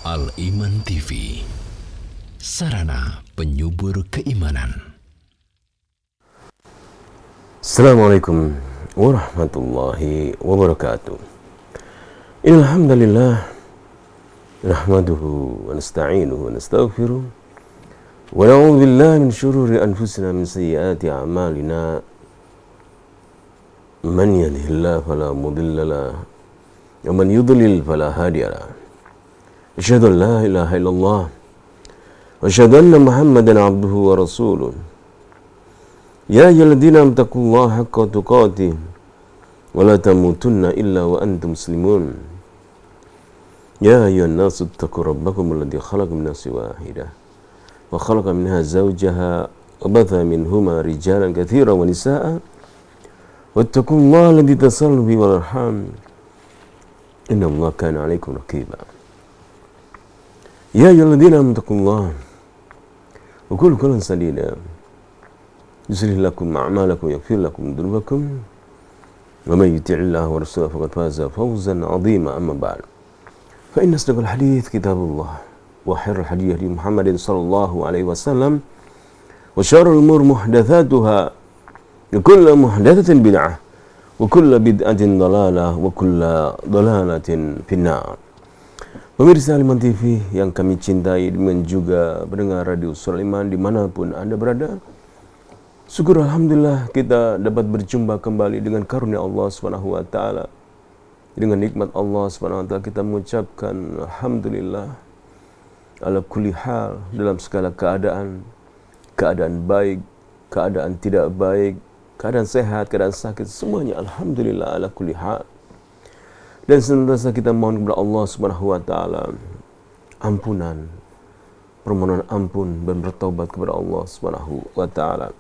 Al-Iman TV, sarana penyubur keimanan. Assalamualaikum warahmatullahi wabarakatuh. Innal hamdalillah nahmaduhu wa nasta'inuhu wa nastaghfiruh wa na'udzu billahi min shururi anfusina min sayyiati a'malina. Man yahdihillahu fala mudilla lahu wa man yudlil fala hadiya lahu. Asyhadu an la ilaha illallah wa asyhadu anna Muhammadan abduhu wa rasuluh. Ya ayyuhalladzina amanu taqullaha haqqa tuqatih wa la tamutunna illa wa antum muslimun. Ya ayyuhan nasu ittaqu rabbakum alladzi khalaqakum min nafsin wahidah wa khalaqa minha zawjaha wa batha minhuma rijalan katsiran wa nisaa'a wattaqullaha alladzi tasaaluna bihi wal arham innallaha kana 'alaikum raqiba. Ya ayyuhalladzina amanu taqullaha wa qulu qawlan sadida yuslih lakum a'malakum yaghfir lakum dhunubakum wa may yuti'illaha wa rasulahu faqad faza fawzan 'azima. Amma ba'd, fa inna asdaqal hadits kitabullah wa khairul hadi hadi Muhammadin sallallahu alaihi wasallam wa syarrul umur muhdatsatuha wa kullu muhdatsatin bid'ah wa kullu bid'atin dhalalah wa kullu dhalalatin finnar. Pemirsa Al-Iman TV yang kami cintai dan juga pendengar radio Suara Iman dimanapun Anda berada, syukur alhamdulillah kita dapat berjumpa kembali dengan karunia Allah Subhanahu wa taala. Dengan nikmat Allah Subhanahu wa taala kita mengucapkan alhamdulillah ala kulli hal, dalam segala keadaan, keadaan baik, keadaan tidak baik, keadaan sehat, keadaan sakit, semuanya alhamdulillah ala kulli hal. Dan senantiasa kita mohon kepada Allah Subhanahu wa taala ampunan, permohonan ampun dan bertaubat kepada Allah Subhanahu wa taala.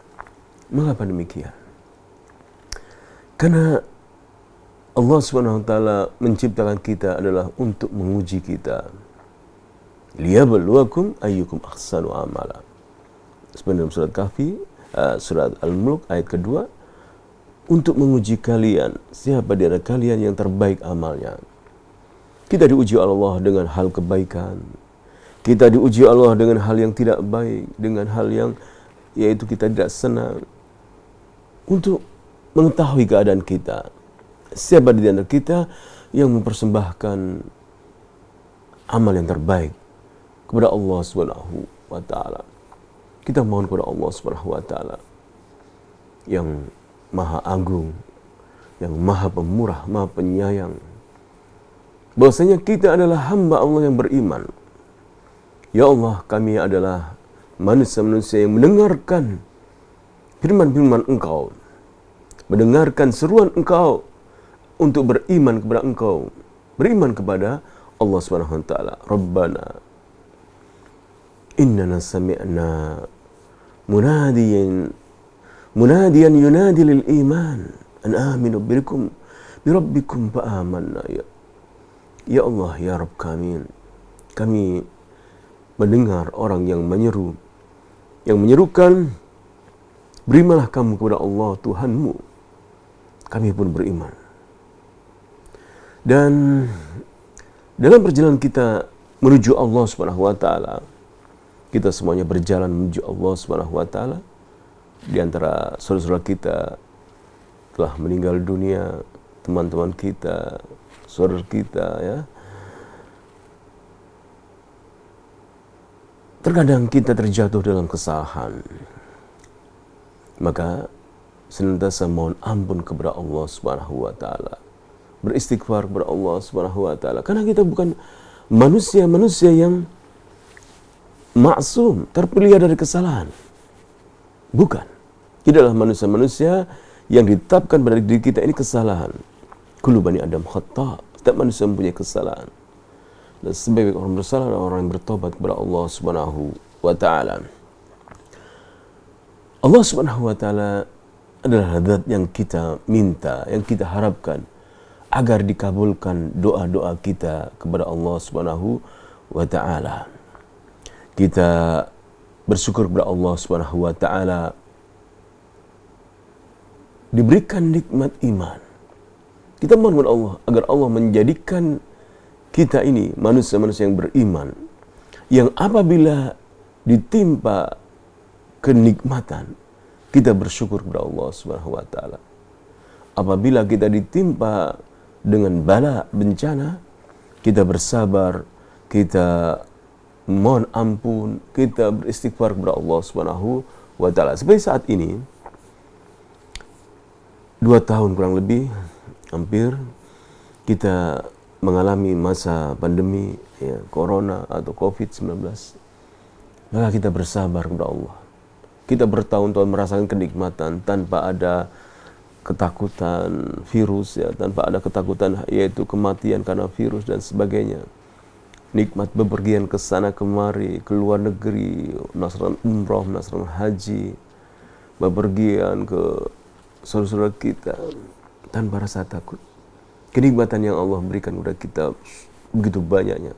Mengapa demikian? Karena Allah Subhanahu wa taala menciptakan kita adalah untuk menguji kita. Liyabluwakum ayyukum ahsanu amala. Sebenarnya surat Kahfi, surat Al-Mulk ayat kedua, untuk menguji kalian siapa di antara kalian yang terbaik amalnya. Kita diuji Allah dengan hal kebaikan. Kita diuji Allah dengan hal yang tidak baik, dengan hal yang yaitu kita tidak senang. Untuk mengetahui keadaan kita, siapa di antara kita yang mempersembahkan amal yang terbaik kepada Allah Subhanahu wa taala. Kita mohon kepada Allah Subhanahu wa taala yang Maha Agung, yang Maha Pemurah, Maha Penyayang, bahwasanya kita adalah hamba Allah yang beriman. Ya Allah, kami adalah manusia-manusia yang mendengarkan firman-firman Engkau, mendengarkan seruan Engkau untuk beriman kepada Engkau, beriman kepada Allah Subhanahu wa taala. Rabbana innana sami'na munadiyan yunadi lil iman an aminu birabbikum fa amanna. Ya Allah, ya Rabb kami mendengar orang yang menyeru, yang menyerukan, berimanlah kamu kepada Allah Tuhanmu. Kami pun beriman. Dan dalam perjalanan kita menuju Allah Subhanahu wa taala, kita semuanya berjalan menuju Allah Subhanahu wa taala. Di antara saudara-saudara kita telah meninggal dunia, teman-teman kita, saudara kita, ya. Terkadang kita terjatuh dalam kesalahan. Maka senantiasa mohon ampun kepada Allah Subhanahu wa taala. Beristighfar kepada Allah Subhanahu wa taala, karena kita bukan manusia-manusia yang maksum, terpelihara dari kesalahan. Bukan. Kita adalah manusia-manusia yang ditetapkan pada diri kita ini kesalahan. Kullu bani Adam khata'. Setiap manusia mempunyai kesalahan. Dan sebaik orang bersalah adalah orang yang bertobat kepada Allah Subhanahu wa taala. Allah Subhanahu wa taala adalah zat yang kita minta, yang kita harapkan agar dikabulkan doa-doa kita kepada Allah Subhanahu wa taala. Kita bersyukur kepada Allah Subhanahu wa taala diberikan nikmat iman. Kita mohon kepada Allah agar Allah menjadikan kita ini manusia-manusia yang beriman, yang apabila ditimpa kenikmatan, kita bersyukur kepada Allah Subhanahu wa taala. Apabila kita ditimpa dengan bala bencana, kita bersabar, kita mohon ampun, kita beristighfar kepada Allah Subhanahu wa taala. Seperti saat ini 2 tahun kurang lebih hampir kita mengalami masa pandemi ya, corona atau COVID-19. Maka kita bersabar kepada Allah. Kita bertahun-tahun merasakan kenikmatan tanpa ada ketakutan virus ya, tanpa ada ketakutan yaitu kematian karena virus dan sebagainya. Nikmat bepergian ke sana kemari, ke luar negeri, nasran umroh, nasran haji, bepergian ke saudara-saudara kita tanpa rasa takut. Kenikmatan yang Allah berikan kepada kita begitu banyaknya.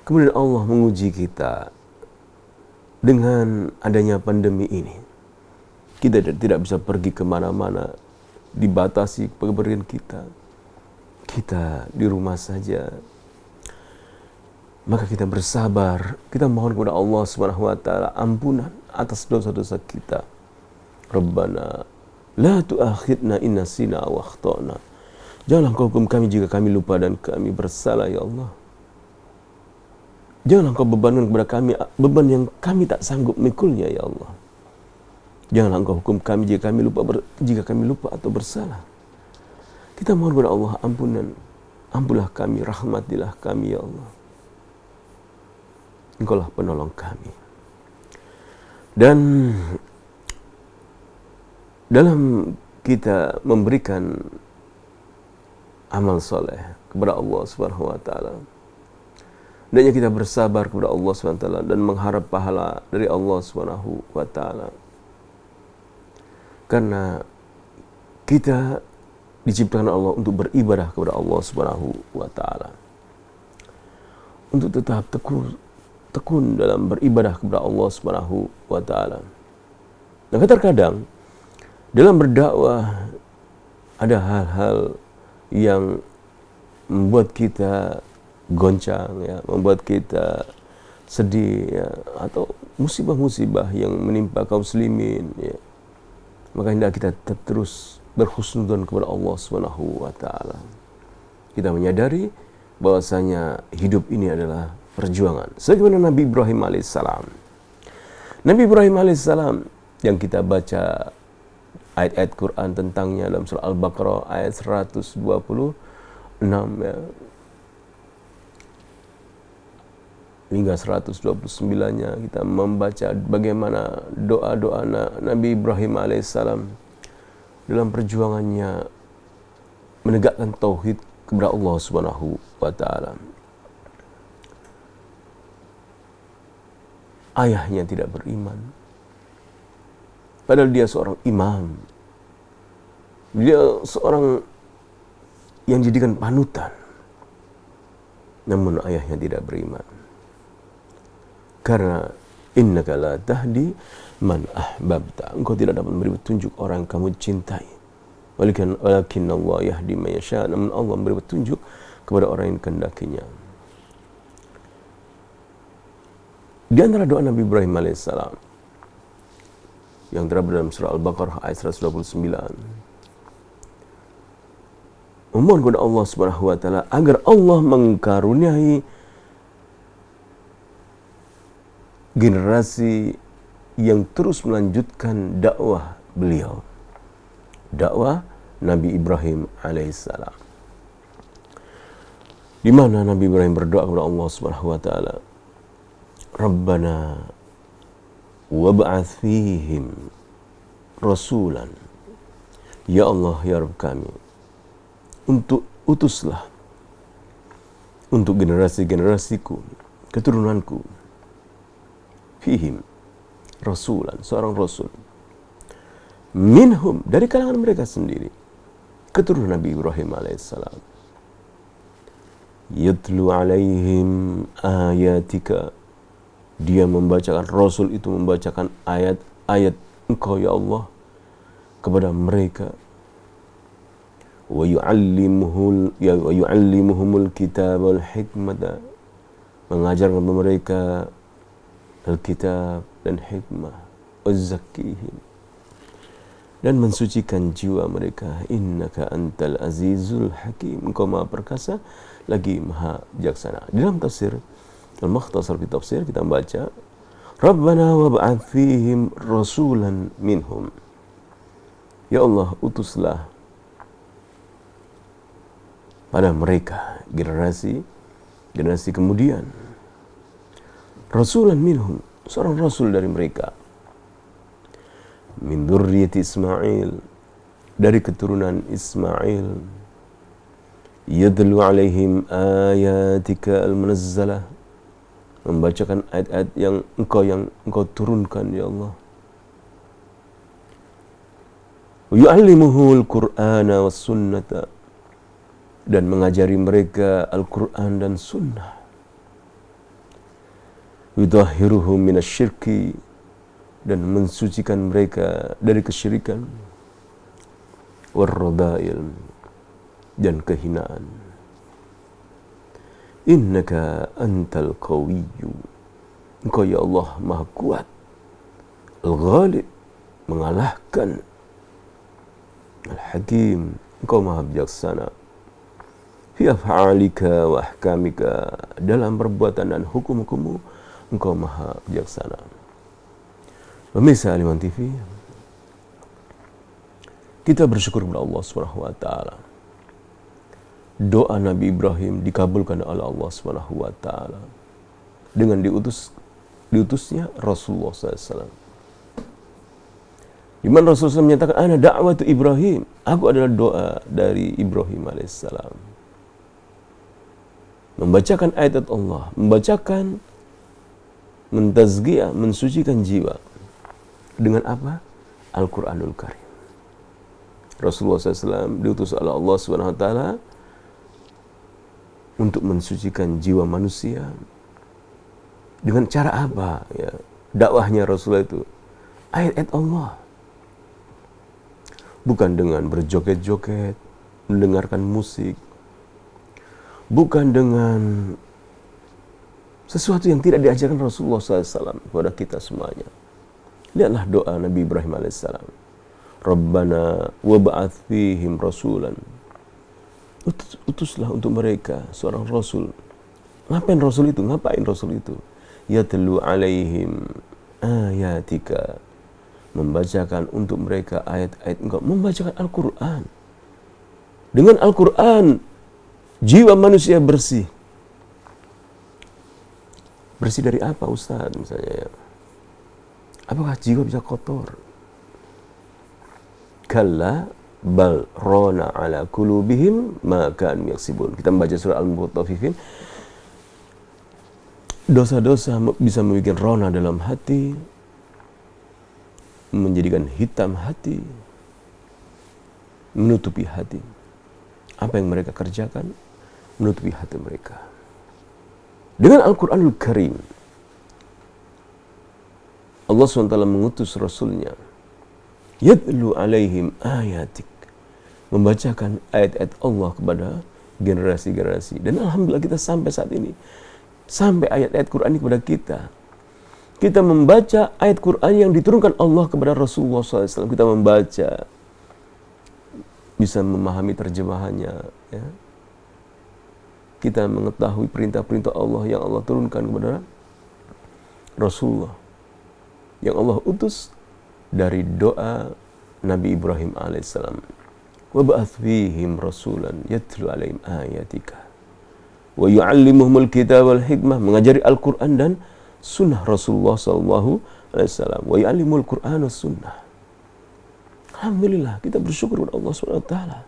Kemudian Allah menguji kita dengan adanya pandemi ini. Kita tidak bisa pergi kemana-mana, dibatasi kepergian kita. Kita di rumah saja. Maka kita bersabar, kita mohon kepada Allah Subhanahu wa taala ampunan atas dosa-dosa kita. Rabbana la tu'akhidna in nasina aw akhtana. Janganlah Engkau hukum kami jika kami lupa dan kami bersalah, ya Allah. Janganlah Engkau bebankan kepada kami beban yang kami tak sanggup mikulnya, ya Allah. Janganlah Engkau hukum kami jika kami lupa atau bersalah. Kita mohon kepada Allah ampunan. Ampunlah kami, rahmatilah kami, ya Allah. Engkaulah penolong kami. Dan dalam kita memberikan amal soleh kepada Allah Subhanahu wa taala, hendaknya kita bersabar kepada Allah Subhanahu wa taala dan mengharap pahala dari Allah Subhanahu wa taala. Karena kita diciptakan Allah untuk beribadah kepada Allah Subhanahu wa taala. Untuk tetap tekun dalam beribadah kepada Allah Subhanahu wa taala. Nah, terkadang dalam berdakwah ada hal-hal yang membuat kita goncang ya, membuat kita sedih ya, atau musibah-musibah yang menimpa kaum muslimin ya. Maka hendak kita terus berhusnudzon kepada Allah Subhanahu wa taala. Kita menyadari bahwasanya hidup ini adalah perjuangan. Sebagaimana Nabi Ibrahim alaihissalam. Nabi Ibrahim alaihissalam yang kita baca ayat-ayat Quran tentangnya dalam surah Al-Baqarah ayat 126 ya, hingga 129-nya kita membaca bagaimana doa-doa Nabi Ibrahim alaihissalam dalam perjuangannya menegakkan tauhid kepada Allah Subhanahu wa taala. Ayahnya tidak beriman. Padahal dia seorang imam. Dia seorang yang dijadikan panutan. Namun ayahnya tidak beriman. Karena innaka la tahdi man ahbabta. Engkau tidak dapat memberi petunjuk orang yang kamu cintai. Walakin Allah yahdi man yasha. Namun Allah memberi petunjuk kepada orang yang dikehendakinya. Di antara doa Nabi Ibrahim alaihissalam yang terdapat dalam surah Al-Baqarah ayat 129. Memohon kepada Allah Subhanahu wa taala agar Allah mengkaruniai generasi yang terus melanjutkan dakwah beliau. Dakwah Nabi Ibrahim alaihissalam. Di mana Nabi Ibrahim berdoa kepada Allah Subhanahu wa taala, Rabbana wab'ath fihim rasulan. Ya Allah, ya Rabb kami, utuslah untuk generasi-generasiku, keturunanku, fihim rasulan, seorang rasul, minhum, dari kalangan mereka sendiri, keturunan Nabi Ibrahim alaihissalam, yatlu alaihim ayatika, dia membacakan, Rasul itu membacakan ayat-ayat Engkau ya Allah kepada mereka. wa yu'allimuhumul kitab wal hikmata, mengajarkan mereka Alkitab dan hikmah, wazakkihim, dan mensucikan jiwa mereka. Innaka antal azizul hakim, engkau maha perkasa lagi maha bijaksana. Di dalam tafsir Al-Mukhtasar fi Tafsir kita membaca, Rabbana wab'ath fihim rasulan minhum, ya Allah utuslah pada mereka generasi kemudian rasulan minhum, seorang rasul dari mereka, min dzurriyyati Ismail, dari keturunan Ismail, yadlu alaihim ayatika al-munazzalah, membacakan ayat-ayat yang engkau turunkan ya Allah, wa yu'allimuhul qur'ana was sunnata, dan mengajari mereka Al-Quran dan Sunnah, yudahhiruhum minasyirki, dan mensucikan mereka dari kesyirikan, warradail, dan kehinaan. Innaka antal qawiyyu, engkau ya Allah maha kuat, al-ghalib, mengalahkan, al-hakim, engkau maha bijaksana, fi af'alika wa ahkamika, dalam perbuatan dan hukum-hukummu engkau maha bijaksana. Pemirsa Al-Iman TV, kita bersyukur kepada Allah Subhanahu wa taala. Doa Nabi Ibrahim dikabulkan oleh Allah Subhanahu wa taala dengan diutusnya Rasulullah SAW. Di mana Rasulullah SAW menyatakan, ana da'watu Ibrahim, aku adalah doa dari Ibrahim alaihissalam. Membacakan ayat Allah, membacakan, mentazkiyah, mensucikan jiwa. Dengan apa? Al-Quranul Karim. Rasulullah SAW diutus oleh Allah SWT untuk mensucikan jiwa manusia. Dengan cara apa? Ya, dakwahnya Rasulullah itu ayat-ayat Allah. Bukan dengan berjoget-joget, mendengarkan musik. Bukan dengan sesuatu yang tidak diajarkan Rasulullah SAW kepada kita semuanya. Lihatlah doa Nabi Ibrahim alaihissalam. Rabbana wab'ath fihim rasulan. Utuslah untuk mereka seorang rasul. Ngapain rasul itu? Yatlu alaihim ayatika, membacakan untuk mereka ayat-ayat engkau, membacakan Al-Quran. Dengan Al-Quran jiwa manusia bersih. Bersih dari apa Ustaz misalnya ya? Apakah jiwa bisa kotor? Kalla bal rona ala qulubihim ma kanu yaksibun. Kita membaca surah Al-Mutaffifin. Dosa-dosa bisa membuat rona dalam hati, menjadikan hitam hati, menutupi hati. Apa yang mereka kerjakan menutupi hati mereka. Dengan Al-Quranul Karim, Allah SWT mengutus Rasulnya, yadlu alaihim ayatik, membacakan ayat-ayat Allah kepada generasi-generasi. Dan Alhamdulillah kita sampai saat ini, sampai ayat-ayat Quran kepada kita. Kita membaca ayat Quran yang diturunkan Allah kepada Rasulullah SAW. Kita membaca, bisa memahami terjemahannya. Ya. Kita mengetahui perintah-perintah Allah yang Allah turunkan kepada Rasulullah, yang Allah utus dari doa Nabi Ibrahim alaihissalam. Wab'ath fihim rasulan yatlu alaihim ayatika wa yu'allimuhumul kitab wal hikmah, mengajari Al-Quran dan sunnah Rasulullah sallallahu alaihi wasallam. Wa yu'allimul Quran was sunnah. Alhamdulillah, kita bersyukur kepada Allah Subhanahu wa taala.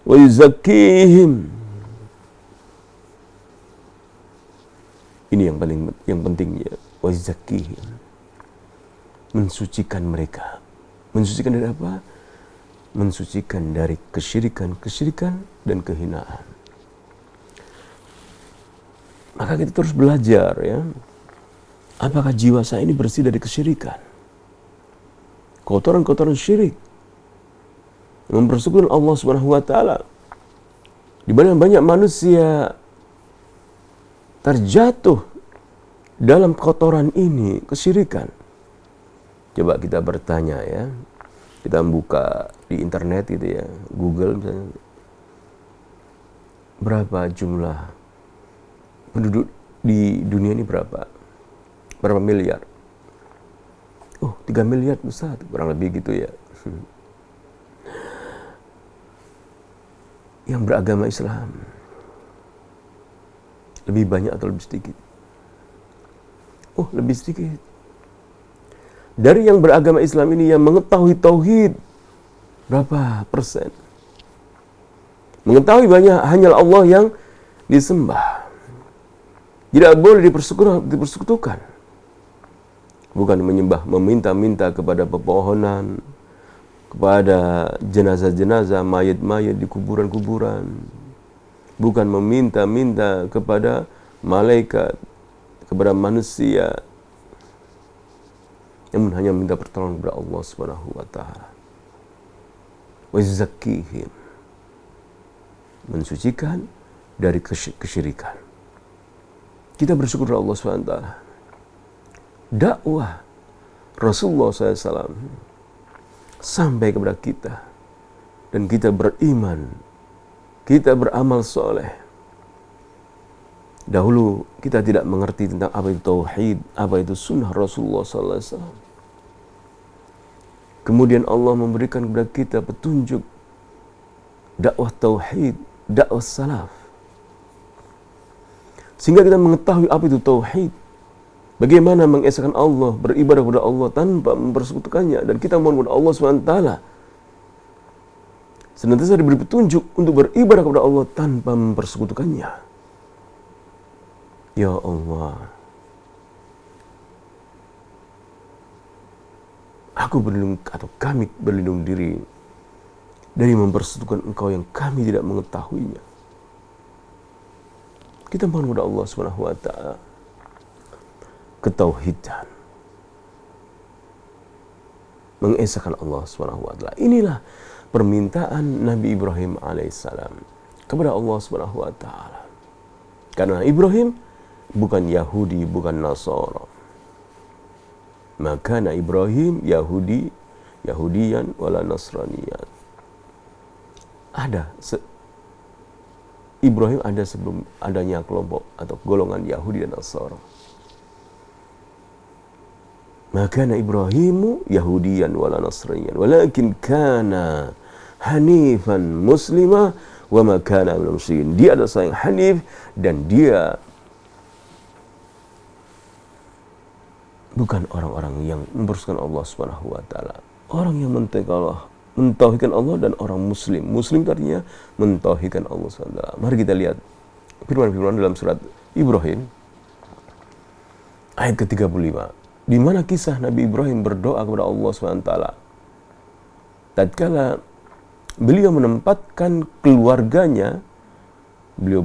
Wa yuzakkihim. Ini yang pentingnya. Wa yuzakkihim. Mensucikan mereka. Mensucikan dari apa? Mensucikan dari kesyirikan dan kehinaan. Maka kita terus belajar ya. Apakah jiwa saya ini bersih dari kesyirikan? Kotoran-kotoran syirik. mempersekutukan Allah Subhanahu wa taala. Di mana banyak manusia terjatuh dalam kotoran ini, kesyirikan. Coba kita bertanya ya. Kita buka di internet gitu ya, Google misalnya. Berapa jumlah penduduk di dunia ini berapa? Berapa miliar? Oh, 3 miliar Ustaz, kurang lebih gitu ya. Yang beragama Islam lebih banyak atau lebih sedikit? Oh, lebih sedikit. Dari yang beragama Islam ini yang mengetahui tauhid berapa persen? Mengetahui banyak hanya Allah yang disembah. Tidak boleh dipersekutukan. Bukan menyembah, meminta-minta kepada pepohonan, kepada jenazah-jenazah, mayat-mayat di kuburan-kuburan. Bukan meminta-minta kepada malaikat, kepada manusia. Namun hanya minta pertolongan kepada Allah Subhanahu wa taala. Wa yuzakkihim. Mensucikan dari kesyirikan. Kita bersyukur kepada Allah Subhanahu wa taala. Dakwah Rasulullah SAW sampai kepada kita dan kita beriman, kita beramal soleh. Dahulu kita tidak mengerti tentang apa itu tauhid, apa itu sunnah Rasulullah SAW. Kemudian Allah memberikan kepada kita petunjuk dakwah tauhid, dakwah salaf, sehingga kita mengetahui apa itu tauhid. Bagaimana mengesahkan Allah, beribadah kepada Allah tanpa mempersekutukannya, dan kita mohon kepada Allah SWT senantiasa diberi petunjuk untuk beribadah kepada Allah tanpa mempersekutukannya. Ya Allah, aku berlindung atau kami berlindung diri dari mempersekutukan Engkau yang kami tidak mengetahuinya. Kita mohon kepada Allah Subhanahu wa taala ketauhidan, mengesahkan Allah Subhanahu wa taala. Inilah permintaan Nabi Ibrahim alaihissalam kepada Allah Subhanahu wa taala. Karena Ibrahim bukan Yahudi, bukan Nasara. Maka Ibrahim Yahudiyan wala Nasraniyan. Ibrahim ada sebelum adanya kelompok atau golongan Yahudi dan Nasara. Maka Ibrahimu Yahudiyan wala Nasraniyan, walakin kana hanifan muslima wa ma kana minal musyrikin. Dia adalah seorang hanif dan dia bukan orang-orang yang mempersekutukan Allah Subhanahu wa taala. Orang yang mentauhidkan Allah dan orang muslim. Muslim artinya mentauhidkan Allah Subhanahu wa taala. Mari kita lihat firman-firman dalam surat Ibrahim ayat ke-35. Di mana kisah Nabi Ibrahim berdoa kepada Allah Subhanahu wa taala tatkala beliau menempatkan keluarganya, beliau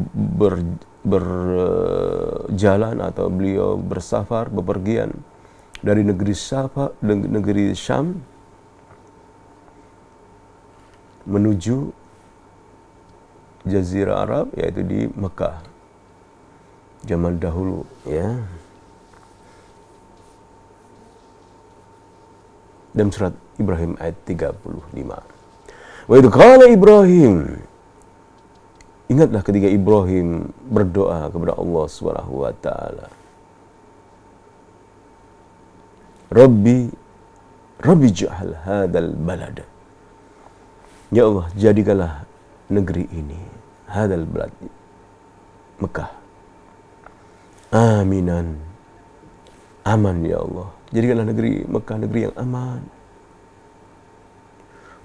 berjalan atau beliau bersafar, bepergian dari negeri Syam menuju Jazirah Arab, yaitu di Mekah zaman dahulu ya. Dalam surat Ibrahim ayat 35. Wa idh qala Ibrahim, ingatlah ketika Ibrahim berdoa kepada Allah Subhanahu wa taala. Rabbi ij'al hadzal balad. Ya Allah, jadikanlah negeri ini, hadzal balad, Mekah, aminan, aman ya Allah. Jadikanlah negeri Mekah negeri yang aman.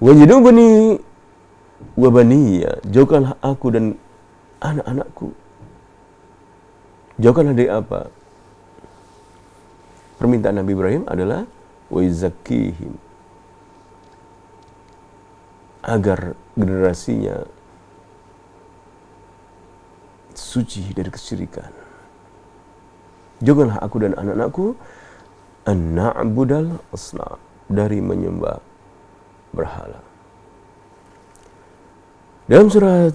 Wajnubni wa baniya, jauhkanlah aku dan anak-anakku. Jauhkanlah dari apa? Permintaan Nabi Ibrahim adalah wa yuzakkihim, agar generasinya suci dari kesyirikan. Jauhkanlah aku dan anak-anakku an-na'budal asnam, dari menyembah berhala. Dalam surat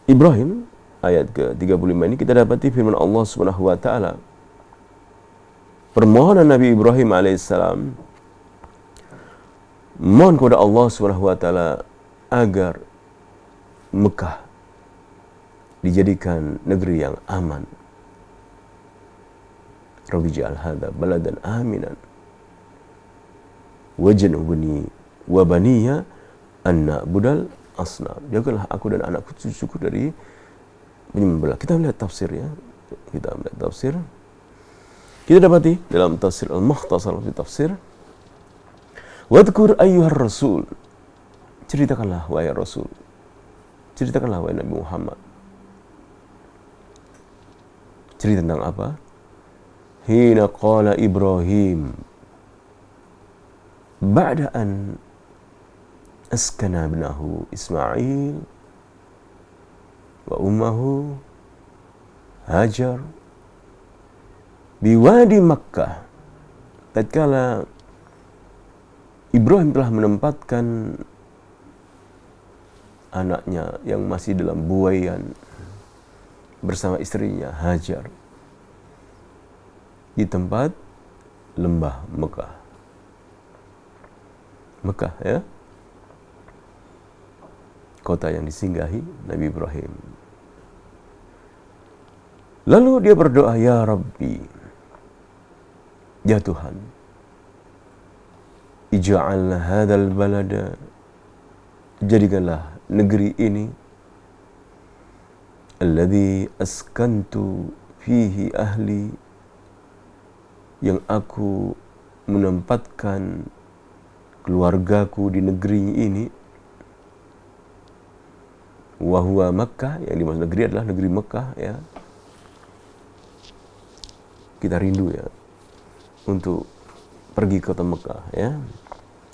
Ibrahim ayat ke-35 ini kita dapati firman Allah Subhanahu wa taala. Permohonan Nabi Ibrahim alaihissalam mohon kepada Allah Subhanahu wa taala agar Mekah dijadikan negeri yang aman. Rabbi ja'al hadza baladan aminan wajnubni wa baniya an na'budal asnam. Jagalah aku dan anak cucuku dari penyembah. Kita melihat tafsir ya. Kita dapati dalam tafsir Al-Mukhtasar fi tafsir, wadhkur ayyuhar rasul. Ceritakanlah wahai Rasul. Ceritakanlah wahai Nabi Muhammad. Cerita tentang apa? Hina qala Ibrahim ba'da an askana ibnahu Ismail wa ummuhu Hajar biwadi Makkah. Tatkala Ibrahim telah menempatkan anaknya yang masih dalam buaian bersama istrinya Hajar di tempat lembah Mekah. Mekah ya, kota yang disinggahi Nabi Ibrahim. Lalu dia berdoa, ya Rabbi, ya Tuhan, ij'al hadzal balada, jadikanlah negeri ini, alladzi askantu fihi ahli, yang aku menempatkan keluargaku di negeri ini, wa huwa Makkah, yang dimaksud negeri adalah negeri Mekah ya. Kita rindu ya untuk pergi ke kota Mekah ya.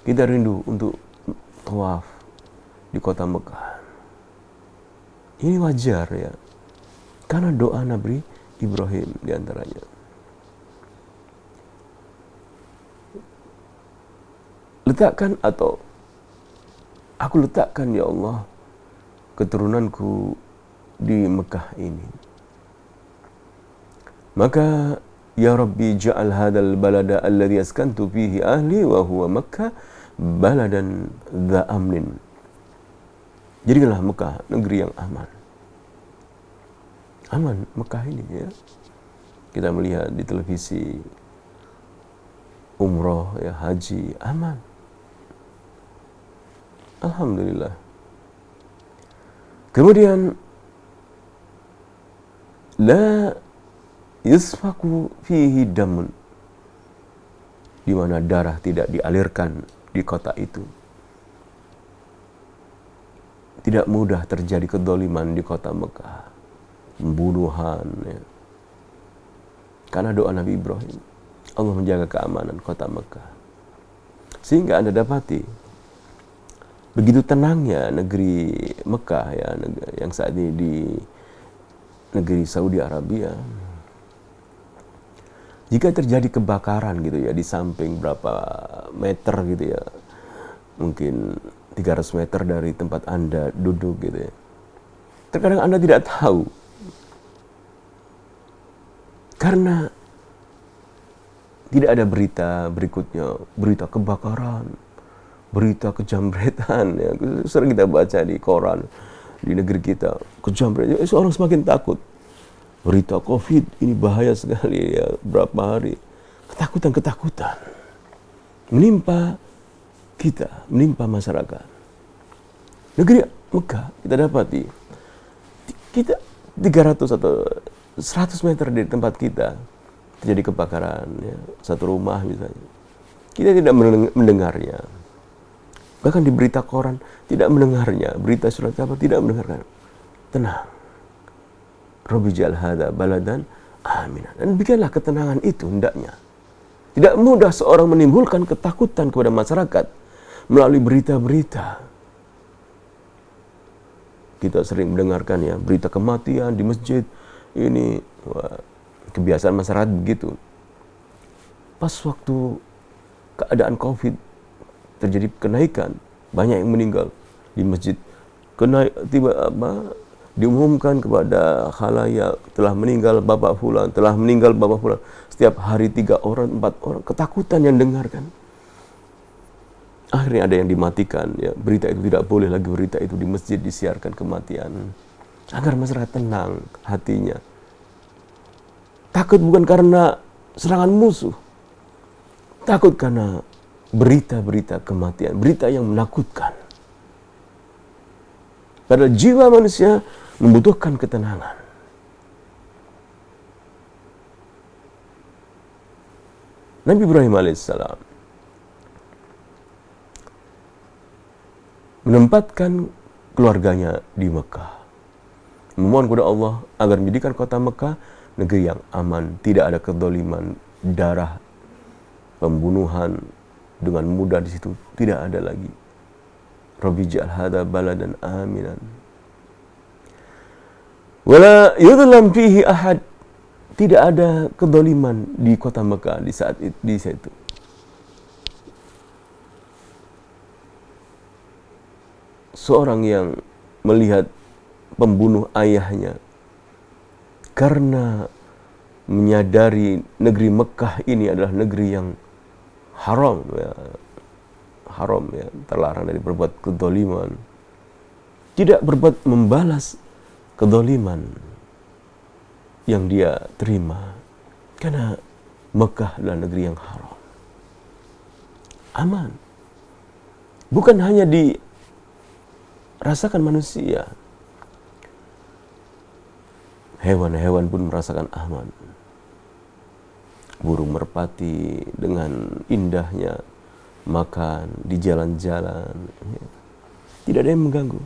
Kita rindu untuk tawaf di kota Mekah. Ini wajar ya, karena doa Nabi Ibrahim diantaranya. Letakkan atau aku letakkan ya Allah keturunanku di Mekah ini. Maka ya Rabbi ja'al hadzal balada alladhi askantu fihi ahli wa huwa Makkah baladan dza amnin. Jadikanlah Mekah negeri yang aman. Aman Mekah ini ya. Kita melihat di televisi umroh ya, haji, aman. Alhamdulillah. Kemudian la yusfaku fihi damun, di mana darah tidak dialirkan di kota itu. Tidak mudah terjadi kedoliman di kota Mekah, pembunuhan ya. Karena doa Nabi Ibrahim, Allah menjaga keamanan kota Mekah. Sehingga Anda dapati begitu tenangnya negeri Mekah ya, yang saat ini di negeri Saudi Arabia. Jika terjadi kebakaran gitu ya, di samping berapa meter gitu ya, mungkin 300 meter dari tempat Anda duduk gitu ya, terkadang Anda tidak tahu karena tidak ada berita berikutnya, berita kebakaran, berita kejamretan ya. Sering kita baca di koran di negeri kita, kejamretan, seorang semakin takut. Berita COVID ini bahaya sekali ya, berapa hari ketakutan menimpa kita, menimpa masyarakat. Negeri Mekah kita dapati, kita 300 atau 100 meter dari tempat kita terjadi kebakaran ya, satu rumah misalnya, kita tidak mendengarnya. Bahkan di berita koran tidak mendengarnya, berita surat kabar tidak mendengarkan. Tenang. Rabbi ja'al hadza baladan aminan. Dan bikinlah ketenangan itu hendaknya. Tidak mudah seorang menimbulkan ketakutan kepada masyarakat melalui berita-berita. Kita sering mendengarkan ya, berita kematian di masjid. Ini kebiasaan masyarakat begitu. Pas waktu keadaan COVID terjadi kenaikan, banyak yang meninggal, di masjid, diumumkan kepada khalayak telah meninggal bapak fulan, telah meninggal bapak fulan. Setiap hari 3 orang, 4 orang, ketakutan yang dengarkan. Akhirnya ada yang dimatikan, ya. Berita itu tidak boleh lagi, berita itu di masjid disiarkan kematian, agar masyarakat tenang hatinya. Takut bukan karena serangan musuh, takut karena berita-berita kematian, berita yang menakutkan. Padahal jiwa manusia membutuhkan ketenangan. Nabi Ibrahim alaihissalam menempatkan keluarganya di Mekah, memohon kepada Allah agar menjadikan kota Mekah negeri yang aman, tidak ada kedzaliman, darah, pembunuhan dengan mudah di situ tidak ada lagi. Rabbi ja'al hadza baladan aminan wala yudlam fihi ahad. Tidak ada kedzaliman di kota Mekah di saat itu. Seorang yang melihat pembunuh ayahnya karena menyadari negeri Mekah ini adalah negeri yang haram, terlarang dari berbuat kedzaliman, tidak berbuat membalas kedzaliman yang dia terima, karena Mekah adalah negeri yang haram, aman. Bukan hanya dirasakan manusia, hewan-hewan pun merasakan aman. Burung merpati dengan indahnya makan di jalan-jalan, tidak ada yang mengganggu.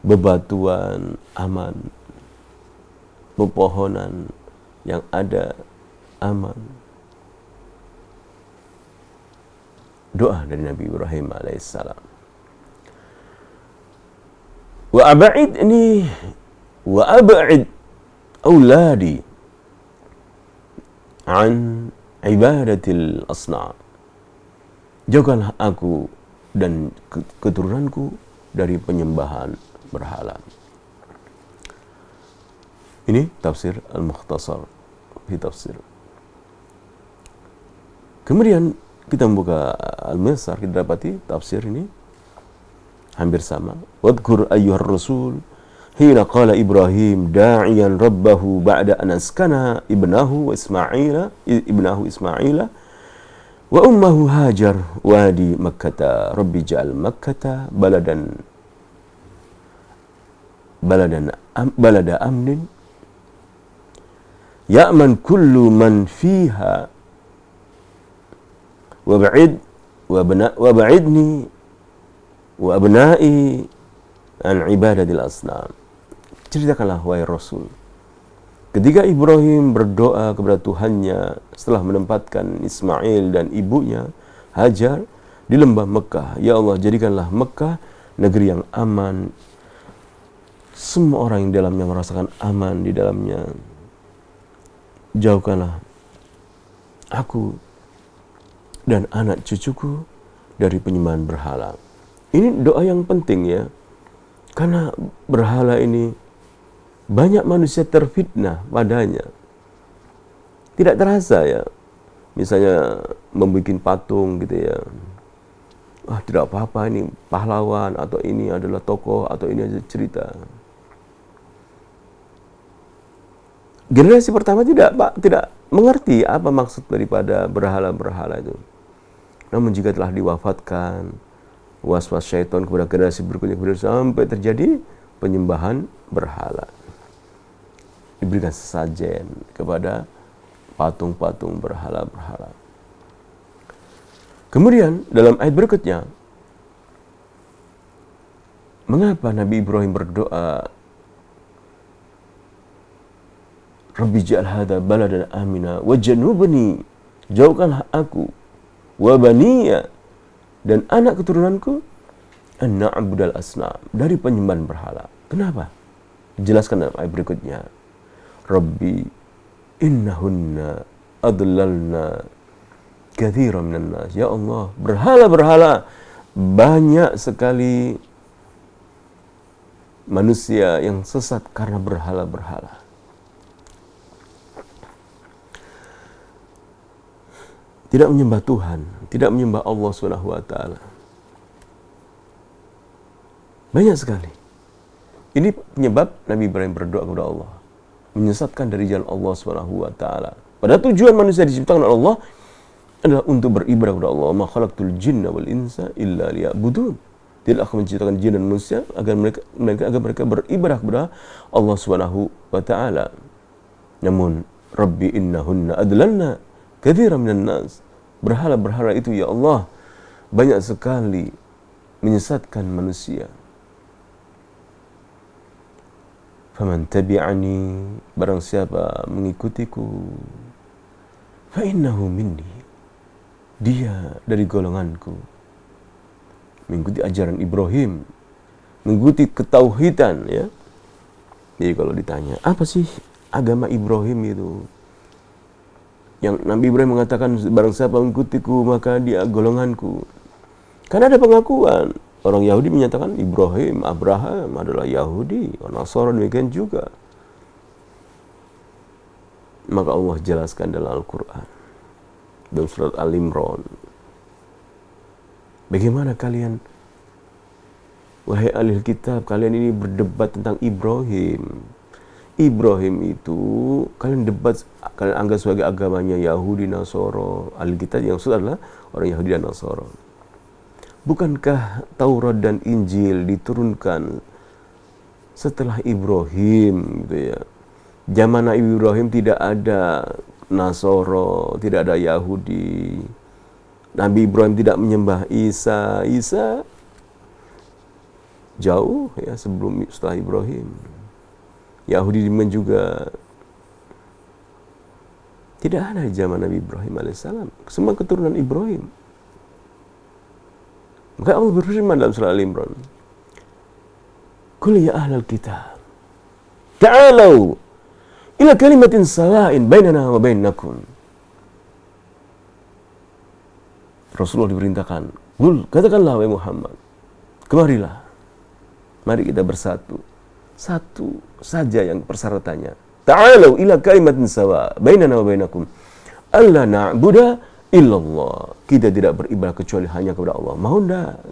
Bebatuan aman, pepohonan yang ada aman. Doa dari Nabi Ibrahim alaihissalam, wa ab'id auladi an ibadatil asnam. Jauhkanlah aku dan keturunanku dari penyembahan berhala. Ini tafsir Al-Mukhtasar fi tafsir. Kemudian kita membuka Al-Maisar, kita dapati tafsir ini hampir sama. Wadhkur ayyuhar rasul hina qala Ibrahim da'iyan rabbahu ba'da an askana ibnahu Ismaila wa ummuhu Hajar wadi Makkah rabbi ja'al Makkah balada amnin ya'man kullu man fiha wab'idni wa abna'i an ibadatil asnam. Ceritakanlah wahai Rasul, ketika Ibrahim berdoa kepada Tuhannya setelah menempatkan Ismail dan ibunya Hajar di lembah Mekah, ya Allah, jadikanlah Mekah negeri yang aman, semua orang yang di dalamnya merasakan aman di dalamnya. Jauhkanlah aku dan anak cucuku dari penyembahan berhala. Ini doa yang penting, ya, karena berhala ini banyak manusia terfitnah padanya. Tidak terasa, ya. Misalnya membuat patung gitu, ya. Tidak apa-apa, ini pahlawan, atau ini adalah tokoh, atau ini aja cerita. Generasi pertama tidak mengerti apa maksud daripada berhala-berhala itu. Namun jika telah diwafatkan was-was syaitan kepada generasi berikutnya sampai terjadi penyembahan berhala, diberikan sesajen kepada patung-patung berhala-berhala. Kemudian dalam ayat berikutnya, mengapa Nabi Ibrahim berdoa, Rabbi ja'al hadza baladan amina wajnubni, jauhkanlah aku wa baniya dan anak keturunanku an na'budal asnam, dari penyembahan berhala. Kenapa? Jelaskan dalam ayat berikutnya. Rabbi innahunna adlalna katsiran minan nas. Ya Allah, berhala-berhala banyak sekali manusia yang sesat karena berhala-berhala. Tidak menyembah Tuhan, tidak menyembah Allah Subhanahu wa taala. Banyak sekali. Ini penyebab Nabi Ibrahim berdoa kepada Allah, menyesatkan dari jalan Allah Subhanahu wa taala. Padahal tujuan manusia diciptakan oleh Allah adalah untuk beribadah kepada Allah. Ma khalaqtul jinna wal insa illa liya'budun. Tidak akan menciptakan jin dan manusia agar mereka beribadah kepada Allah Subhanahu wa taala. Namun Rabbi innahunna adlalna katsiran minan nas. Berhala-berhala itu ya Allah banyak sekali menyesatkan manusia. Faman tabi'ani, barang siapa mengikutiku, fa innahu minni, dia dari golonganku. Mengikuti ajaran Ibrahim, mengikuti ketauhidan, ya. Jadi kalau ditanya, apa sih agama Ibrahim itu? Yang Nabi Ibrahim mengatakan, barang siapa mengikutiku maka dia golonganku. Karena ada pengakuan. Orang Yahudi menyatakan Ibrahim, Abraham adalah Yahudi, Nasara demikian juga. Maka Allah jelaskan dalam Al-Quran, dalam surat Al-Imran, bagaimana kalian, wahai ahli kitab, kalian ini berdebat tentang Ibrahim. Ibrahim itu kalian debat, kalian anggap sebagai agamanya Yahudi, Nasara. Ahli kitab yang maksud adalah orang Yahudi dan Nasara. Bukankah Taurat dan Injil diturunkan setelah Ibrahim, gitu ya? Zaman Nabi Ibrahim tidak ada Nasara, tidak ada Yahudi. Nabi Ibrahim tidak menyembah Isa. Isa jauh ya setelah Ibrahim. Yahudi juga tidak ada di zaman Nabi Ibrahim alaihissalam. Semua keturunan Ibrahim. Maka Allah berfirman dalam surah Al-Imran, "Qul ya ahlal kitab, ta'alu ila kalimatin sawa'in bainana wa bainakum." Rasulullah diperintahkan, "Qul," katakanlah wahai Muhammad, kemarilah, mari kita bersatu. Satu saja yang persyaratannya. Ta'alu ila kalimatin sawa' bainana wa bainakum alla na'budu illallah. Kita tidak beribadah kecuali hanya kepada Allah. Mau enggak?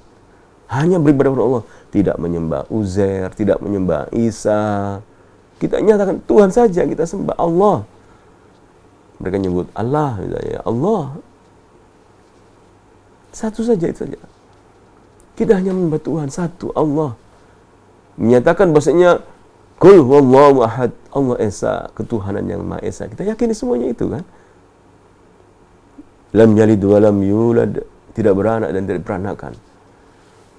Hanya beribadah kepada Allah. Tidak menyembah Uzair, tidak menyembah Isa. Kita nyatakan Tuhan saja kita sembah, Allah. Mereka nyebut Allah, misalnya Allah. Satu saja, itu saja. Kita hanya menyembah Tuhan satu, Allah. Menyatakan bahasanya Qul huwallahu ahad, Allah Esa, ketuhanan yang Maha Esa. Kita yakini semuanya itu kan. Lam yalid wa lam yulad, tidak beranak dan tidak diperanakan.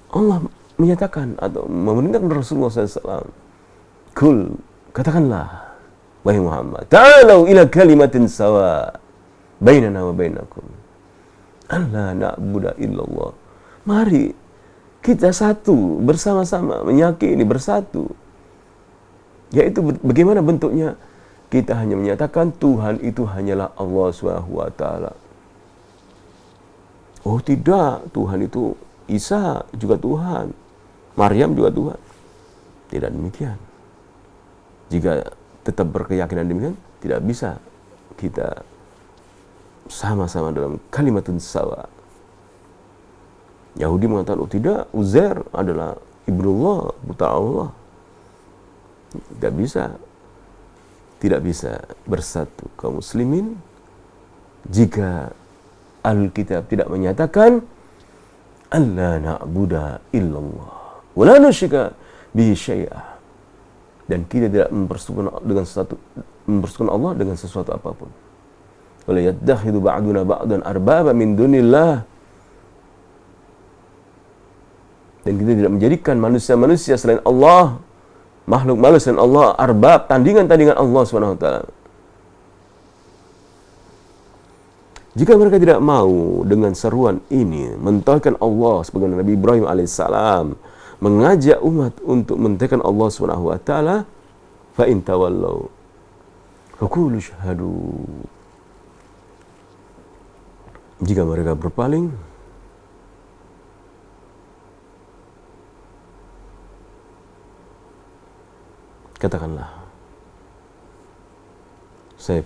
Allah menyatakan atau memerintahkan Rasulullah SAW, Qul, katakanlah wahai Muhammad, ta'alu ila kalimatin sawa bainana wa bainakum alla na'budu illallah. Mari kita satu bersama-sama meyakini bersatu. Yaitu bagaimana bentuknya? Kita hanya menyatakan Tuhan itu hanyalah Allah Subhanahu wa taala. Oh tidak, Tuhan itu Isa juga Tuhan, Maryam juga Tuhan. Tidak demikian. Jika tetap berkeyakinan demikian, tidak bisa kita sama-sama dalam kalimatun sawa. Yahudi mengatakan, oh tidak, Uzair adalah ibnullah, putra Allah. Tidak bisa bersatu kaum muslimin jika Alkitab tidak menyatakan alla na'budu illallah wa la nusyrika bihi syai'a, dan kita tidak mempersekutukan Allah dengan sesuatu apapun. Wala yattakhidhu ba'duna ba'dan arbaba min dunillah, dan kita tidak menjadikan manusia-manusia selain Allah, makhluk-makhluk selain Allah, arbab, tandingan-tandingan Allah Subhanahu wa taala. Jika mereka tidak mau dengan seruan ini mentauhidkan Allah sebagaimana Nabi Ibrahim alaihissalam mengajak umat untuk mentauhidkan Allah Subhanahu wa taala, fa in tawallau faqulu syahadu. Jika mereka berpaling, katakanlah,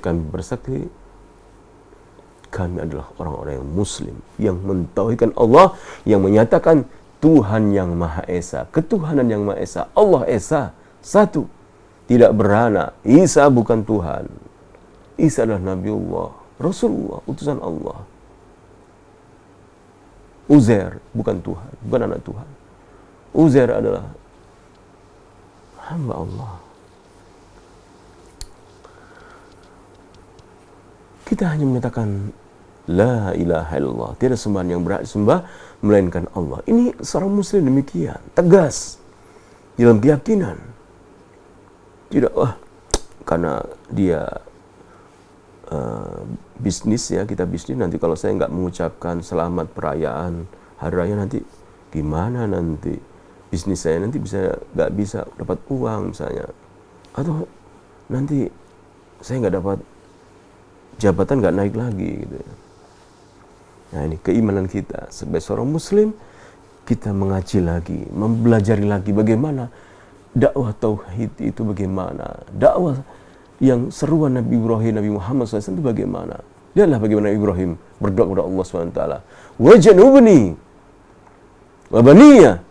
kami bersaksi, kami adalah orang-orang yang muslim, yang mentauhidkan Allah, yang menyatakan Tuhan yang Maha Esa, ketuhanan yang Maha Esa, Allah Esa, satu, tidak beranak. Isa bukan Tuhan. Isa adalah Nabiullah, Rasulullah, utusan Allah. Uzair bukan Tuhan, bukan anak Tuhan. Uzair adalah hamba Allah. Kita hanya menyatakan la ilaha illallah, tiada sembahan yang berhak disembah melainkan Allah. Ini seorang muslim demikian, tegas dalam keyakinan. Tidak karena dia bisnis ya, kita bisnis, nanti kalau saya nggak mengucapkan selamat perayaan hari raya, nanti gimana, nanti bisnis saya nanti nggak bisa dapat uang misalnya, atau nanti saya nggak dapat jabatan, nggak naik lagi gitu. Nah, ini keimanan kita sebagai seorang muslim, kita mengaji lagi, mempelajari lagi bagaimana dakwah tauhid itu, bagaimana dakwah yang seruan Nabi Ibrahim, Nabi Muhammad SAW itu bagaimana. Lihatlah bagaimana Ibrahim berdoa kepada Allah SWT. Waj'alni wa baniya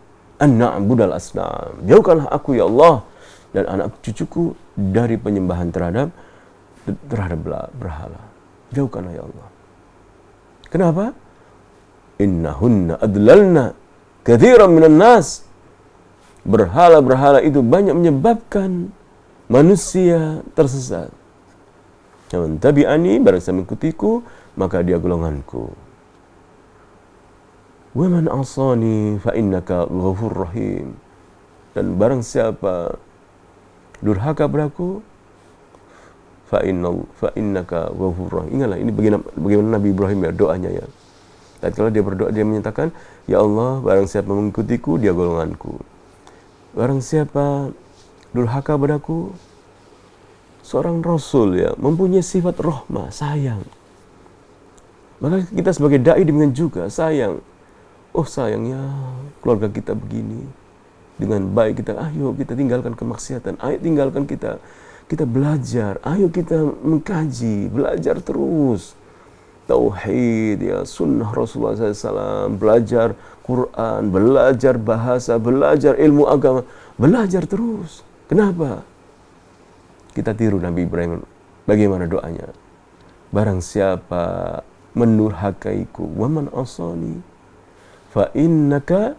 an na'budal asnam. Jauhkanlah aku ya Allah dan anak cucuku dari penyembahan terhadap berhala. Jauhkanlah ya Allah. Kenapa? Innahunna adlalna katsiran minan nas. Berhala-berhala itu banyak menyebabkan manusia tersesat. Yang tabi'ani, barang siapa mengikutiku, maka dia golonganku. Wa man asani fa innaka ghafurur rahim. Dan barang siapa durhaka padaku, fa innaka ghafurur rahim. Ingatlah, ini bagaimana Nabi Ibrahim ya doanya ya. Dan kalau dia berdoa, dia menyatakan, ya Allah, barang siapa mengikutiku, dia golonganku. Barang siapa durhaka padaku, seorang Rasul ya, mempunyai sifat rahmah, sayang. Maka kita sebagai da'i demikian juga, sayang. Oh sayangnya keluarga kita begini, dengan baik kita, ayo kita tinggalkan kemaksiatan, ayo tinggalkan kita belajar, ayo kita mengkaji, belajar terus. Tauhid ya, sunnah Rasulullah SAW, belajar Quran, belajar bahasa, belajar ilmu agama, belajar terus. Kenapa? Kita tiru Nabi Ibrahim, bagaimana doanya. Barang siapa menurhakaiku, waman asani, fa innaka,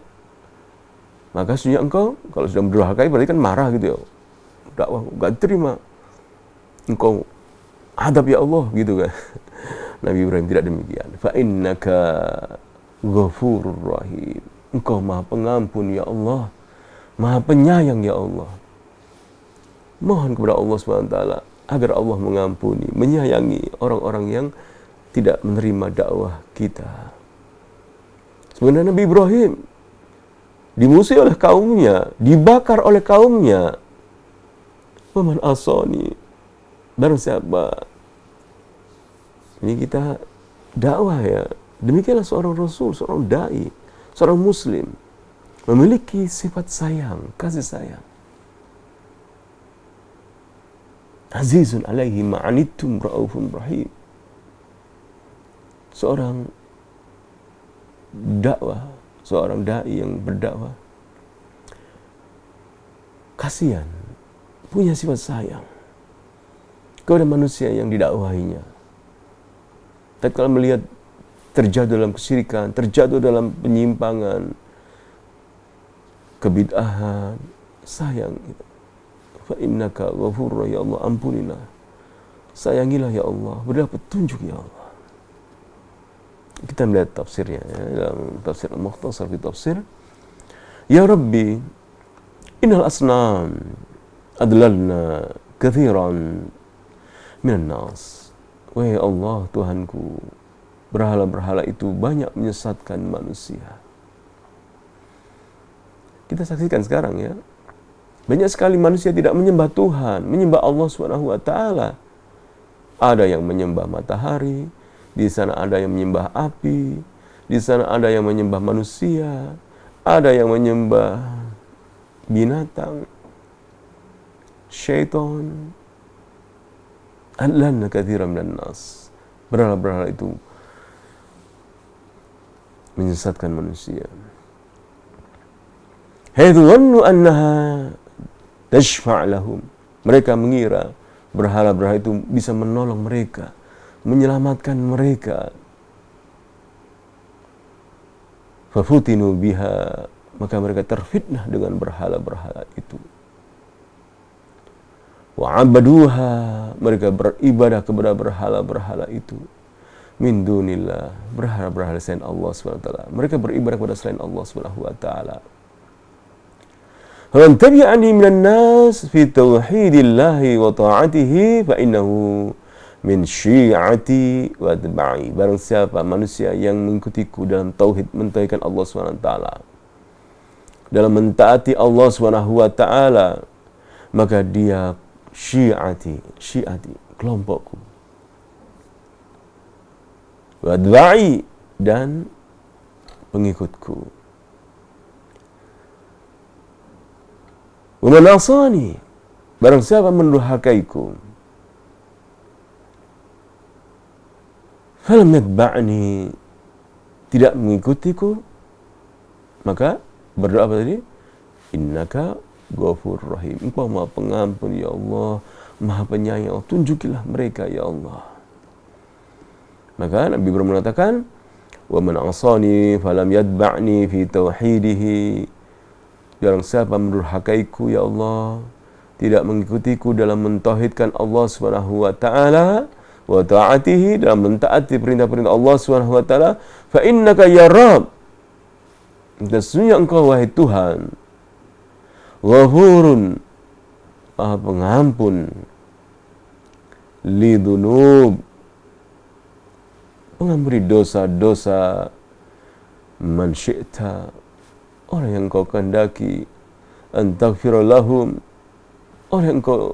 maka sesungguhnya engkau, kalau sudah mendurhakai berarti kan marah gitu ya. Dakwah gak terima, engkau adab ya Allah gitu kan. Nabi Ibrahim tidak demikian. Fa innaka ghafurur rahim. Engkau Maha Pengampun ya Allah, Maha Penyayang ya Allah. Mohon kepada Allah SWT agar Allah mengampuni, menyayangi orang-orang yang tidak menerima dakwah kita. Sebenarnya Nabi Ibrahim dimusuhi oleh kaumnya, dibakar oleh kaumnya. Waman asani, barang siapa. Ini kita dakwah ya. Demikianlah seorang Rasul, seorang da'i, seorang Muslim memiliki sifat sayang, kasih sayang. Azizun alaihi ma'anittum ra'ufun rahim. Seorang dakwah, seorang da'i yang berdakwah, kasihan, punya sifat sayang kepada manusia yang didakwahinya. Tapi kalau melihat terjatuh dalam kesyirikan, terjatuh dalam penyimpangan, kebid'ahan, sayang gitu. Fa innaka ghafurur, ya Allah, ampunilah, sayangilah ya Allah, berilah petunjuk ya Allah. Kita melihat tafsirnya ya, dalam tafsir Al-Mukhtasar fi tafsir. Ya Rabbi, innal asnam adlalna katsiran minan nas. Wahai Allah, Tuhanku, berhala-berhala itu banyak menyesatkan manusia. Kita saksikan sekarang ya, banyak sekali manusia tidak menyembah Tuhan, menyembah Allah SWT. Ada yang menyembah matahari, di sana ada yang menyembah api, di sana ada yang menyembah manusia, ada yang menyembah binatang, syaitan adlanna katsiran minan nas. Berhala-berhala itu menyesatkan manusia. Haitsu dhannu annaha tashfa' lahum. Mereka mengira berhala-berhala itu bisa menolong mereka, menyelamatkan mereka. Fafutinu biha, maka mereka terfitnah dengan berhala-berhala itu. Wa abaduha, mereka beribadah kepada berhala-berhala itu. Min dunillah, berhala-berhala selain Allah SWT. Mereka beribadah kepada selain Allah SWT. Faman tabi'ani minan nas fi tauhidillahi wa ta'atihi fa innahu min syi'ati wa atba'i. Barang siapa manusia yang mengikutiku dalam tauhid, mentauhidkan Allah SWT, dalam mentaati Allah SWT, maka dia syi'ati, kelompokku. Wa atba'i, dan pengikutku. Wa man asani, barang siapa mendurhakaiku, falam yatba'ni, tidak mengikutiku, maka berdoa apa tadi? Innaka ghafurur rahim. Engkau Maha Pengampun ya Allah, Maha Penyayang ya Allah. Tunjukilah mereka ya Allah. Maka Nabi Ibrahim mengatakan, wa man asani falam yatba'ni fi tauhidihi, barang siapa mendurhakaiku ya Allah, tidak mengikutiku dalam mentauhidkan Allah Subhanahu wa taala, wa ta'atihi, dalam mentaati perintah-perintah Allah Subhanahu wa taala, fa innaka ya Rabb, sesungguhnya engkau wahai Tuhan, ghafurun, Maha Pengampun, lidunub, pengampuni dosa-dosa, man syi'ta, orang yang engkau kehendaki, antaghfira lahum, orang yang engkau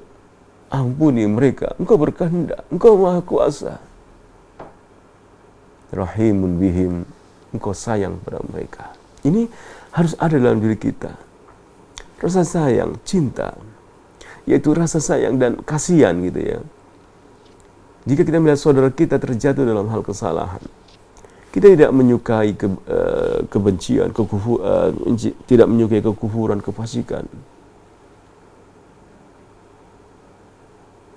ampuni mereka, engkau berkehendak, engkau maha kuasa. Rahimun bihim, engkau sayang pada mereka. Ini harus ada dalam diri kita. Rasa sayang, cinta, yaitu rasa sayang dan kasihan gitu ya. Jika kita melihat saudara kita terjatuh dalam hal kesalahan, kita tidak menyukai kebencian, tidak menyukai kekufuran, kefasikan.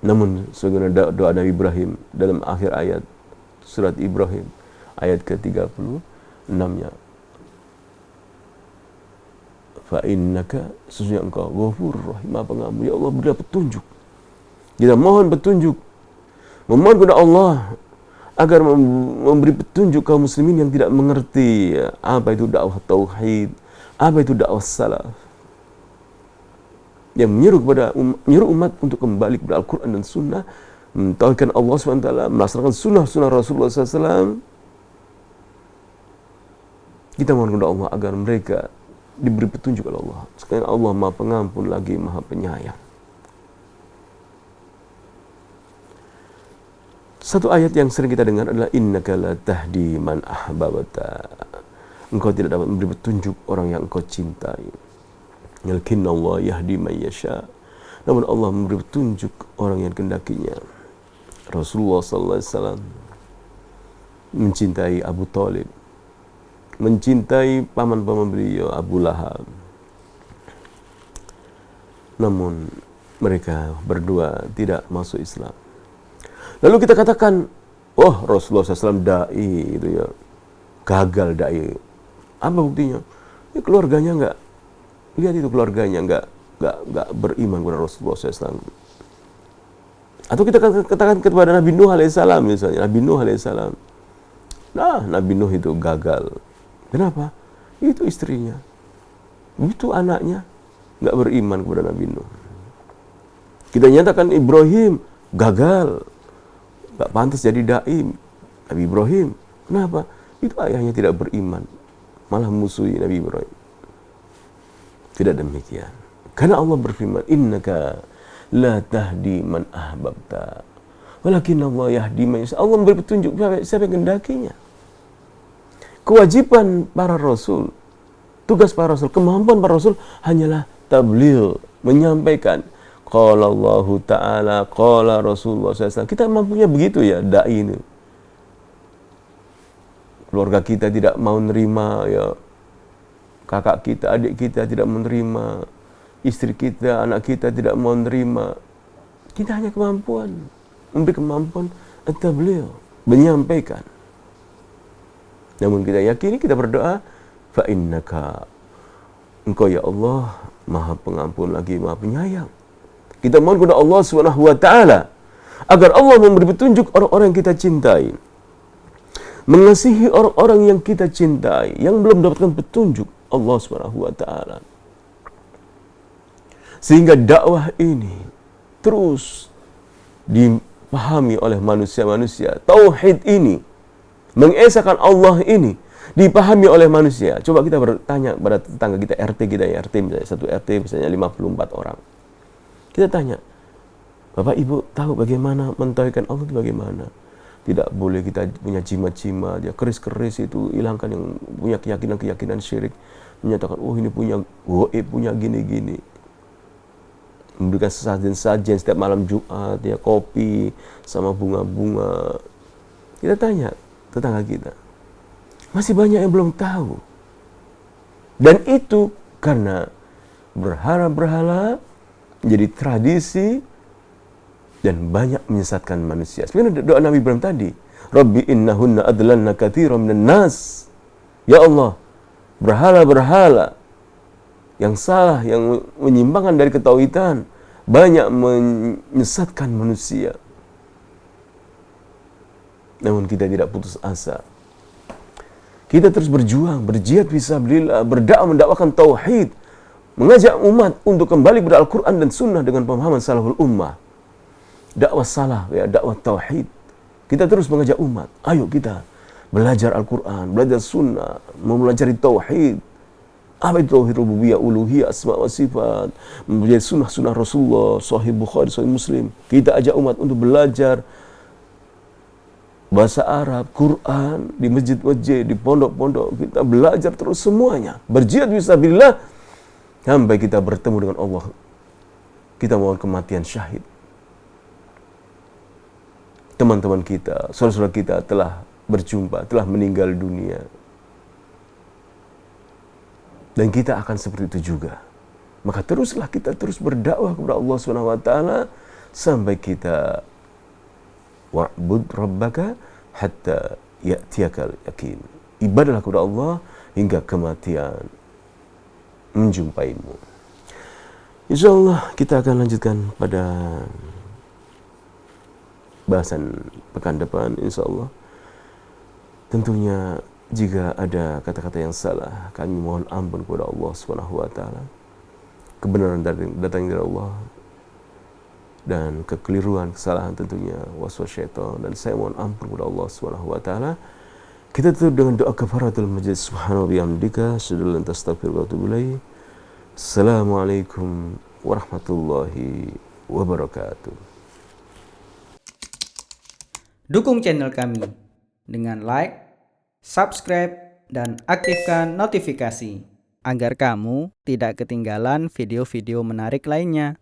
Namun sebagaimana doa Nabi Ibrahim dalam akhir ayat surat Ibrahim ayat ke-36-nya, fa innaka, sesungguhnya engkau ghafurur rahim, Maha Pengampun ya Allah, berilah petunjuk. Kita mohon petunjuk, memohon kepada Allah agar memberi petunjuk kaum muslimin yang tidak mengerti apa itu dakwah tauhid, apa itu dakwah salaf, yang menyuruh umat untuk kembali kepada Al-Quran dan Sunnah, mentauhidkan Allah SWT, melaksanakan sunnah-sunnah Rasulullah SAW. Kita mohon kepada Allah agar mereka diberi petunjuk oleh Allah. Sekali Allah Maha Pengampun lagi Maha Penyayang. Satu ayat yang sering kita dengar adalah innaka la tahdi man ahbabta. Engkau tidak dapat memberi petunjuk orang yang engkau cintai. Lakinna Allah yahdi man yasha. Namun Allah memberi petunjuk orang yang kehendakinya. Rasulullah sallallahu alaihi wasallam mencintai Abu Thalib, mencintai paman-paman beliau Abu Lahab. Namun mereka berdua tidak masuk Islam. Lalu kita katakan, oh Rasulullah SAW da'i itu ya, gagal da'i. Apa buktinya? Ya, keluarganya enggak, lihat itu keluarganya enggak beriman kepada Rasulullah SAW. Atau kita katakan kepada Nabi Nuh alaihissalam misalnya, Nabi Nuh alaihissalam. Nah, Nabi Nuh itu gagal. Kenapa? Itu istrinya, itu anaknya enggak beriman kepada Nabi Nuh. Kita nyatakan Ibrahim gagal, enggak pantas jadi dai. Nabi Ibrahim, kenapa? Itu ayahnya tidak beriman, malah musuhi Nabi Ibrahim. Tidak demikian. Karena Allah berfirman, innaka la tahdi man ahbabta, walakin Allah yahdi man yasha. Allah memberi petunjuk siapa yang kehendakinya. Kewajiban para rasul, tugas para rasul, kemampuan para rasul hanyalah tabligh, menyampaikan. qala Allah Ta'ala, qala Rasulullah SAW. Kita mampunya begitu ya, da'i ini. Keluarga kita tidak mau nerima, ya, kakak kita, adik kita tidak menerima, istri kita, anak kita tidak mau nerima. Kita hanya kemampuan, memberi kemampuan at-tabligh, menyampaikan. Namun kita yakini, kita berdoa, fa innaka, engkau ya Allah maha pengampun lagi maha penyayang. Kita mohon kepada Allah Subhanahu wa taala agar Allah memberi petunjuk orang-orang yang kita cintai, mengasihi orang-orang yang kita cintai yang belum mendapatkan petunjuk Allah Subhanahu wa taala, sehingga dakwah ini terus dipahami oleh manusia-manusia. Tauhid ini, mengesahkan Allah ini dipahami oleh manusia. Coba kita bertanya pada tetangga kita, RT kita ya, RT misalnya, satu RT misalnya 54 orang. Kita tanya, Bapak Ibu tahu bagaimana mentauhidkan Allah itu bagaimana? Tidak boleh kita punya jimat-jimat, ya keris-keris itu hilangkan, yang punya keyakinan-keyakinan syirik. Menyatakan, oh ini punya goib, punya gini-gini. Memberikan sajian-sajian setiap malam Jumat, ya kopi sama bunga-bunga. Kita tanya tetangga kita, masih banyak yang belum tahu. Dan itu karena berhala-berhala menjadi tradisi dan banyak menyesatkan manusia. Sebenarnya doa Nabi Ibrahim tadi, Rabbi innahunna adlanna katsiran minan nas. Ya Allah, berhala-berhala yang salah, yang menyimpangkan dari ketauhidan, banyak menyesatkan manusia. Namun kita tidak putus asa. Kita terus berjuang, berjihad fisabilillah, berdakwah, mendakwakan tauhid, mengajak umat untuk kembali kepada Al-Quran dan Sunnah dengan pemahaman salaful ummah. Dakwah salah, ya, dakwah tauhid. Kita terus mengajak umat, ayo kita belajar Al-Quran, belajar Sunnah, mempelajari tauhid. Apa itu tauhid rububiyah, uluhiyah, asma wa sifat, mempelajari sunnah-sunnah Rasulullah, Sahih Bukhari, Sahih Muslim. Kita ajak umat untuk belajar bahasa Arab, Quran, di masjid-masjid, di pondok-pondok. Kita belajar terus semuanya. Berjihad fisabilillah sampai kita bertemu dengan Allah. Kita mohon kematian syahid. Teman-teman kita, saudara-saudara kita telah berjumpa, telah meninggal dunia. Dan kita akan seperti itu juga. Maka teruslah kita terus berdakwah kepada Allah Subhanahu wa taala sampai kita wa'bud rabbaka hatta ya'tiyakal yakin. Ibadahlah kepada Allah hingga kematian menjumpaimu. Insyaallah kita akan lanjutkan pada bahasan pekan depan insyaallah. Tentunya jika ada kata-kata yang salah, kami mohon ampun kepada Allah Subhanahu wa taala. Kebenaran datang dari Allah, dan kekeliruan, kesalahan tentunya waswas syaitan, dan saya mohon ampun kepada Allah Subhanahu wa taala. Kita tutup dengan doa kafaratul majlis. Subhanallahi bihamdika, asyhadu an la ilaha illa anta, astaghfiruka wa atubu ilaik. Assalamualaikum warahmatullahi wabarakatuh. Dukung channel kami dengan like, subscribe, dan aktifkan notifikasi agar kamu tidak ketinggalan video-video menarik lainnya.